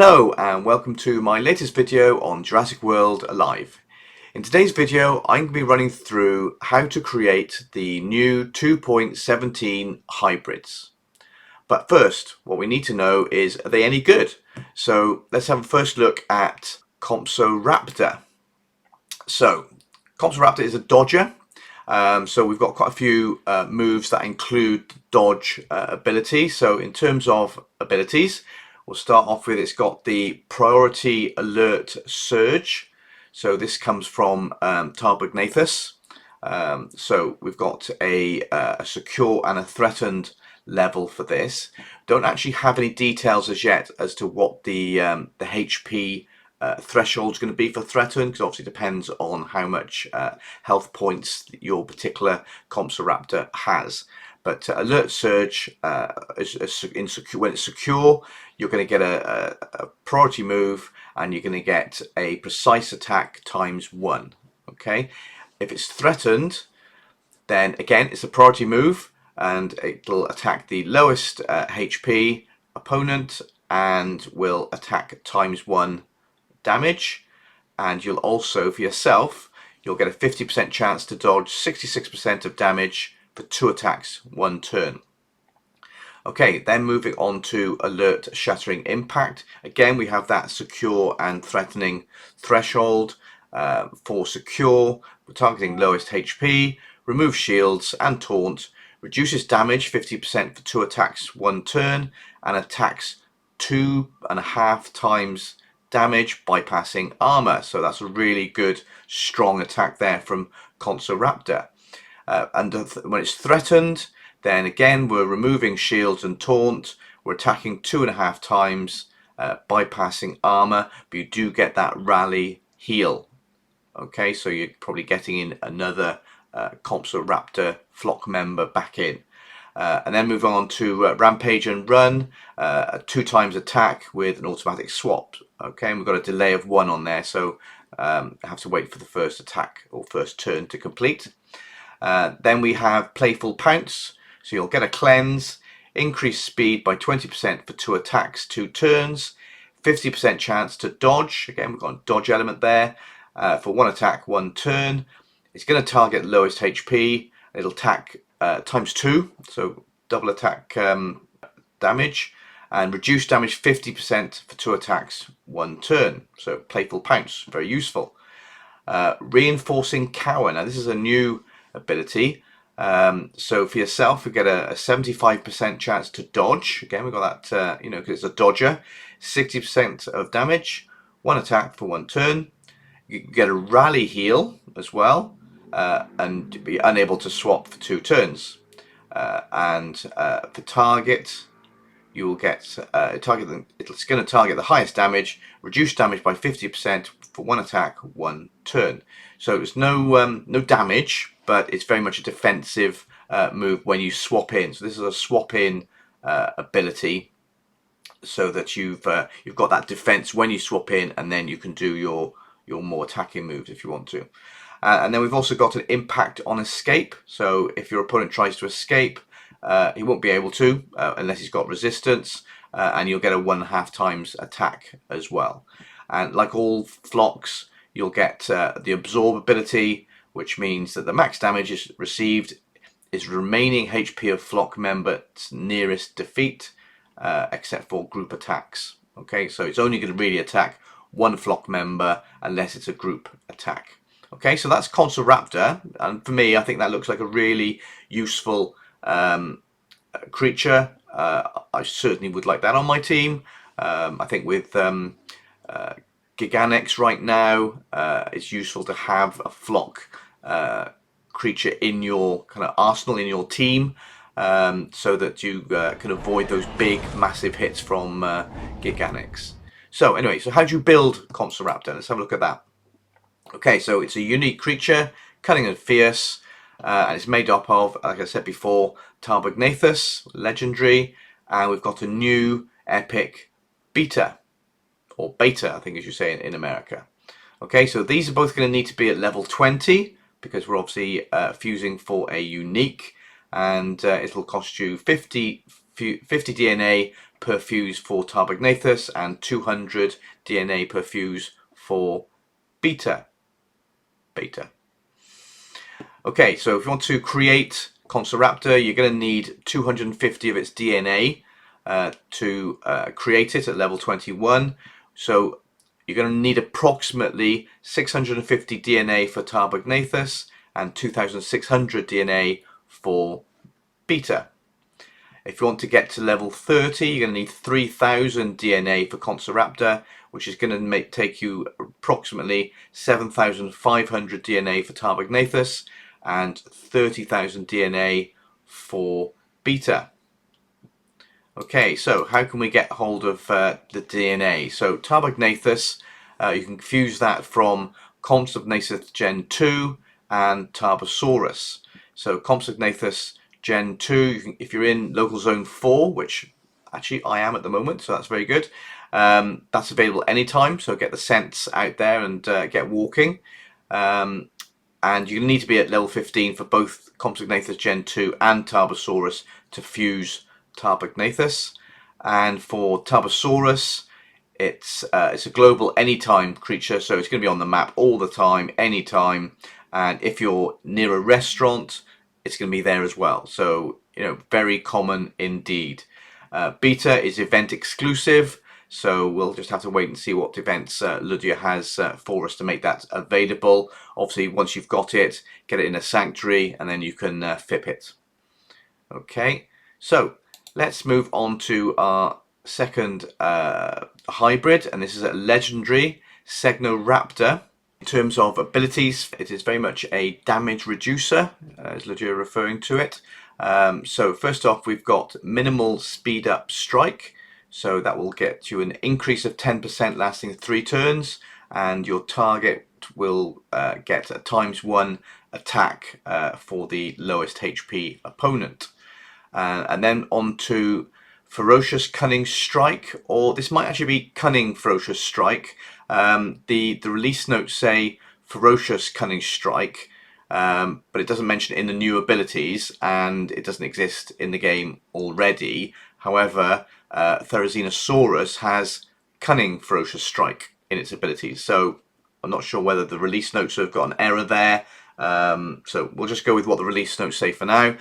Hello and welcome to my latest video on Jurassic World Alive. In today's video I'm going to be running through how to create the new 2.17 hybrids. But first, what we need to know is, are they any good? So let's have a first look at Compsoraptor. So Compsoraptor is a dodger. So we've got quite a few moves that include dodge ability. So in terms of abilities, we'll start off with, it's got the priority alert surge. So this comes from Tarbognathus. So we've got a secure and a threatened level for this. Don't actually have any details as yet as to what the HP threshold is going to be for threatened, because obviously it depends on how much health points your particular Compsoraptor has. But alert surge when it's secure, you're going to get a priority move, and you're going to get a precise attack ×1. Okay, if it's threatened, then again it's a priority move, and it'll attack the lowest HP opponent and will attack ×1 damage. And you'll also, for yourself, you'll get a 50% chance to dodge 66% of damage for 2 attacks 1 turn. Okay, then moving on to alert shattering impact. Again, we have that secure and threatening threshold. For secure, we're targeting lowest HP, remove shields and taunt, reduces damage 50% for 2 attacks 1 turn, and attacks 2.5 times damage bypassing armor. So that's a really good strong attack there from Compsoraptor. And when it's threatened, then again we're removing shields and taunt, we're attacking 2.5 times, bypassing armor, but you do get that rally heal. Okay, so you're probably getting in another Compsoraptor flock member back in. And then move on to rampage and run, 2 times attack with an automatic swap. Okay, and we've got a delay of 1 on there, so I have to wait for the first attack or first turn to complete. Then we have playful pounce, so you'll get a cleanse, increase speed by 20% for 2 attacks 2 turns, 50% chance to dodge. Again, we've got a dodge element there, for 1 attack 1 turn. It's going to target lowest HP. It'll attack ×2, so double attack damage, and reduce damage 50% for 2 attacks 1 turn. So playful pounce, very useful. Reinforcing cower. Now this is a new ability. So for yourself, you get a 75% chance to dodge. Again, we've got that, because it's a dodger. 60% of damage, 1 attack for 1 turn. You get a rally heal as well, and be unable to swap for 2 turns. For target, you will get it's going to target the highest damage, reduce damage by 50% for 1 attack 1 turn. So it's no damage, but it's very much a defensive move when you swap in. So this is a swap in ability, so that you've got that defense when you swap in, and then you can do your more attacking moves if you want to. And then we've also got an impact on escape. So if your opponent tries to escape, he won't be able to unless he's got resistance, and you'll get a 1.5 times attack as well. And like all flocks, you'll get the absorb ability, which means that the max damage is received is remaining HP of flock member's nearest defeat, except for group attacks. Okay, so it's only going to really attack 1 flock member unless it's a group attack. Okay, so that's Compsoraptor, and for me, I think that looks like a really useful creature. I certainly would like that on my team. I think with Giganix right now, it's useful to have a flock creature in your kind of arsenal, in your team, so that you can avoid those big, massive hits from Giganix. So anyway, so how do you build Compsoraptor? Let's have a look at that. Okay, so it's a unique creature, cunning and fierce, and it's made up of, like I said before, Tarbognathus, legendary, and we've got a new epic beta, or beta I think as you say in America. Okay, so these are both going to need to be at level 20, because we're obviously fusing for a unique, and it'll cost you 50 DNA per fuse for Tarbognathus and 200 DNA per fuse for beta. Okay, so if you want to create Compsoraptor, you're going to need 250 of its DNA to create it at level 21. So you're going to need approximately 650 DNA for Tarbognathus and 2600 DNA for beta. If you want to get to level 30, you're going to need 3000 DNA for Compsoraptor, which is going to take you approximately 7500 DNA for Tarbognathus and 30,000 DNA for beta. Okay, so how can we get hold of the DNA? So Tarbognathus, you can fuse that from Compsognathus Gen 2 and Tarbosaurus. So Compsognathus Gen 2, if you're in local zone 4, which actually I am at the moment, so that's very good. That's available anytime, so get the scents out there and get walking. And you need to be at level 15 for both Compsognathus Gen 2 and Tarbosaurus to fuse Tarbognathus. And for Tarbosaurus, it's a global anytime creature, so it's going to be on the map all the time, anytime. And if you're near a restaurant, it's going to be there as well. So, you know, very common indeed. Beta is event exclusive, so we'll just have to wait and see what events Ludia has for us to make that available. Obviously, once you've got it, get it in a sanctuary, and then you can FIP it. Okay, so let's move on to our second hybrid, and this is a legendary Segnoraptor. In terms of abilities, it is very much a damage reducer, as Ludia referring to it. So first off, we've got minimal speed up strike. So that will get you an increase of 10% lasting 3 turns, and your target will get a ×1 attack for the lowest HP opponent. And then on to Ferocious Cunning Strike, or this might actually be Cunning Ferocious Strike. The release notes say Ferocious Cunning Strike, but it doesn't mention it in the new abilities, and it doesn't exist in the game already. However, Therizinosaurus has Cunning Ferocious Strike in its abilities, so I'm not sure whether the release notes have got an error there. So we'll just go with what the release notes say for now.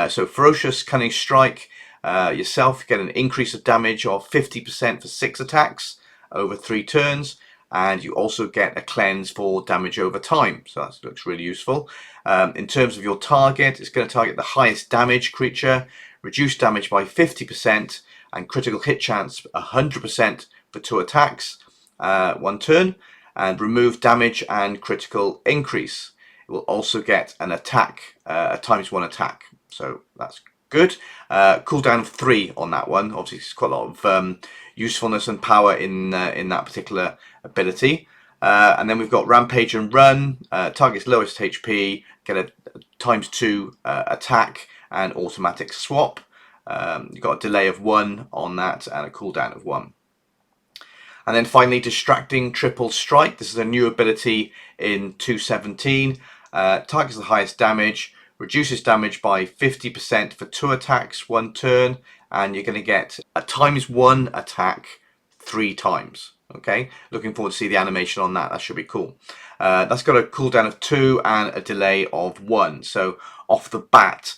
So Ferocious Cunning Strike, yourself get an increase of damage of 50% for 6 attacks over 3 turns, and you also get a cleanse for damage over time, so that looks really useful. In terms of your target, it's going to target the highest damage creature, reduce damage by 50%, and critical hit chance 100% for 2 attacks, 1 turn, and remove damage and critical increase. It will also get an attack, a ×1 attack, so that's good. Cooldown of 3 on that one. Obviously, it's quite a lot of usefulness and power in that particular ability. And then we've got Rampage and Run. Target's lowest HP, get a ×2 attack and automatic swap. You've got a delay of 1 on that and a cooldown of 1. And then finally, Distracting Triple Strike. This is a new ability in 2.17. Targets the highest damage, reduces damage by 50% for 2 attacks, 1 turn, and you're going to get a ×1 attack 3 times. Okay, looking forward to see the animation on that. That should be cool. That's got a cooldown of 2 and a delay of 1. So off the bat,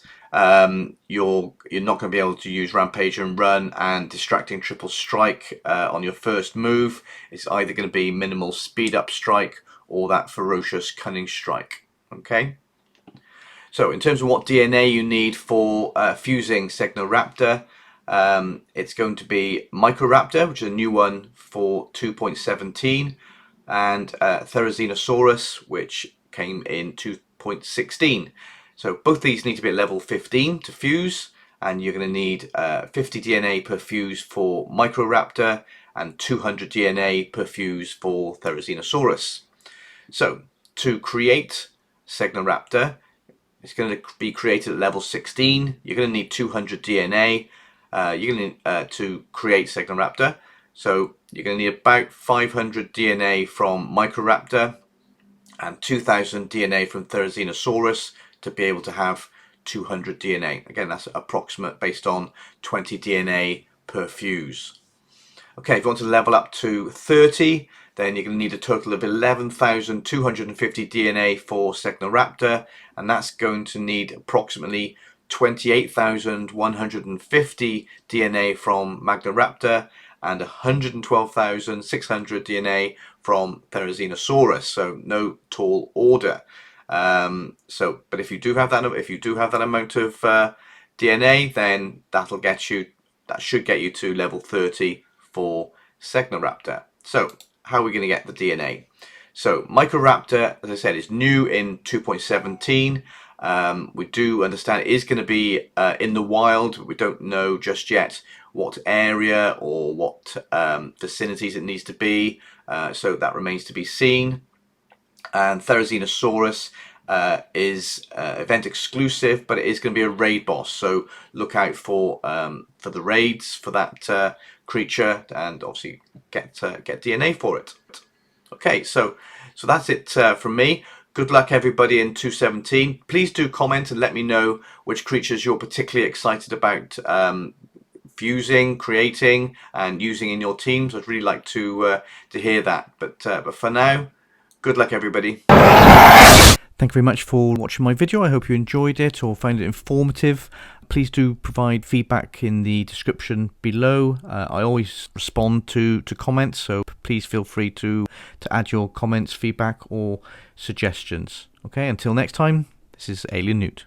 you're not going to be able to use Rampage and Run and Distracting Triple Strike on your first move. It's either going to be minimal speed up strike or that Ferocious Cunning Strike. Okay, so in terms of what DNA you need for fusing Segnoraptor, it's going to be Microraptor, which is a new one for 2.17, and Therizinosaurus, which came in 2.16. So both these need to be at level 15 to fuse, and you're going to need 50 DNA per fuse for Microraptor and 200 DNA per fuse for Therizinosaurus. So to create Segnoraptor, it's going to be created at level 16. You're going to need 200 DNA. You're going to need to create Segnoraptor. So you're going to need about 500 DNA from Microraptor and 2000 DNA from Therizinosaurus to be able to have 200 DNA. Again, that's approximate based on 20 DNA per fuse. Okay, if you want to level up to 30, then you're going to need a total of 11,250 DNA for Segnoraptor, and that's going to need approximately 28,150 DNA from Magnoraptor and 112,600 DNA from Therizinosaurus. So no tall order. But if you do have that amount of DNA, then that should get you to level 30 for Segnoraptor. So how are we going to get the DNA? So Microraptor, as I said, is new in 2.17. We do understand it is going to be in the wild. We don't know just yet what area or what vicinities it needs to be. So that remains to be seen. And Therizinosaurus is event exclusive, but it is going to be a raid boss. So look out for the raids for that creature, and obviously get DNA for it. Okay, so that's it from me. Good luck everybody in 2.17. Please do comment and let me know which creatures you're particularly excited about fusing, creating, and using in your teams. I'd really like to hear that. But for now, good luck everybody. Thank you very much for watching my video. I hope you enjoyed it or found it informative. Please do provide feedback in the description below. I always respond to comments, so please feel free to add your comments, feedback or suggestions. Okay, until next time, this is Alien Newt.